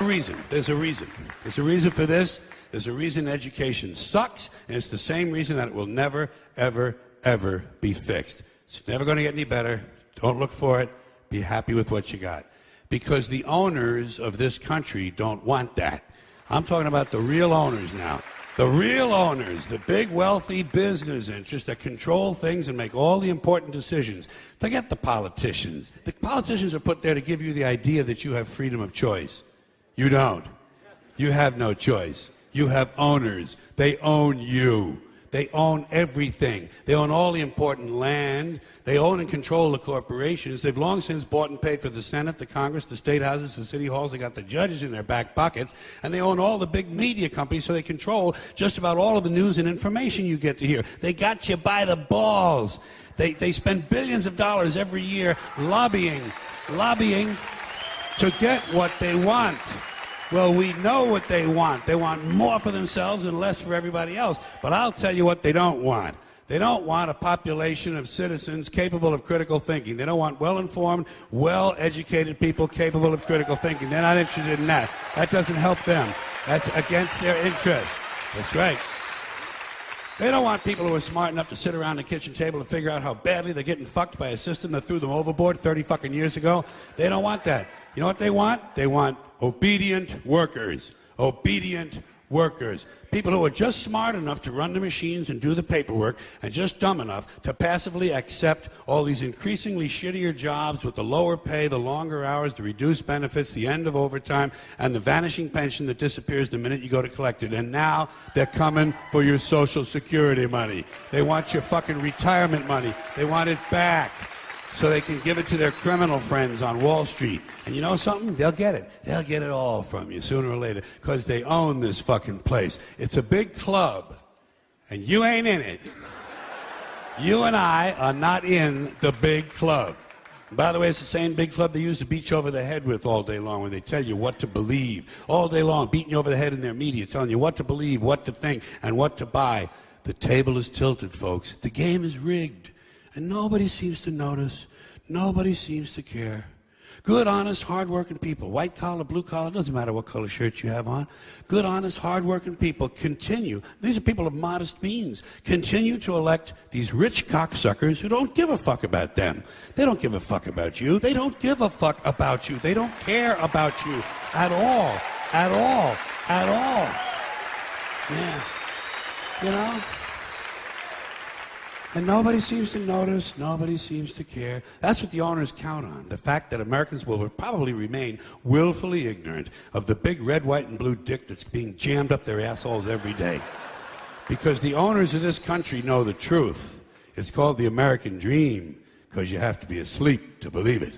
reason. There's a reason. There's a reason for this. There's a reason education sucks, and it's the same reason that it will never, ever, ever be fixed. It's never going to get any better. Don't look for it. Be happy with what you got. Because the owners of this country don't want that. I'm talking about the real owners now. The real owners, the big wealthy business interests that control things and make all the important decisions. Forget the politicians. The politicians are put there to give you the idea that you have freedom of choice. You don't. You have no choice. You have owners. They own you. They own everything. They own all the important land. They own and control the corporations. They've long since bought and paid for the Senate, the Congress, the state houses, the city halls. They got the judges in their back pockets. And they own all the big media companies, so they control just about all of the news and information you get to hear. They got you by the balls. They spend billions of dollars every year lobbying to get what they want. Well, we know what they want. They want more for themselves and less for everybody else. But I'll tell you what they don't want. They don't want a population of citizens capable of critical thinking. They don't want well-informed, well-educated people capable of critical thinking. They're not interested in that. That doesn't help them. That's against their interest. That's right. They don't want people who are smart enough to sit around the kitchen table and figure out how badly they're getting fucked by a system that threw them overboard 30 fucking years ago. They don't want that. You know what they want? They want obedient workers. Obedient workers. People who are just smart enough to run the machines and do the paperwork and just dumb enough to passively accept all these increasingly shittier jobs with the lower pay, the longer hours, the reduced benefits, the end of overtime, and the vanishing pension that disappears the minute you go to collect it. And now they're coming for your Social Security money. They want your fucking retirement money. They want it back so they can give it to their criminal friends on Wall Street. And you know something? They'll get it. They'll get it all from you sooner or later because they own this fucking place. It's a big club, and you ain't in it. You and I are not in the big club. And by the way, it's the same big club they used to beat you over the head with all day long when they tell you what to believe. All day long, beating you over the head in their media, telling you what to believe, what to think, and what to buy. The table is tilted, folks. The game is rigged. And nobody seems to notice. Nobody seems to care. Good, honest, hard-working people, white collar, blue collar, doesn't matter what color shirt you have on. Good, honest, hard-working people continue. These are people of modest means. Continue to elect these rich cocksuckers who don't give a fuck about them. They don't give a fuck about you. They don't give a fuck about you. They don't care about you at all. At all. At all. Yeah. You know? And nobody seems to notice, nobody seems to care. That's what the owners count on, the fact that Americans will probably remain willfully ignorant of the big red, white, and blue dick that's being jammed up their assholes every day. Because the owners of this country know the truth. It's called the American dream, because you have to be asleep to believe it.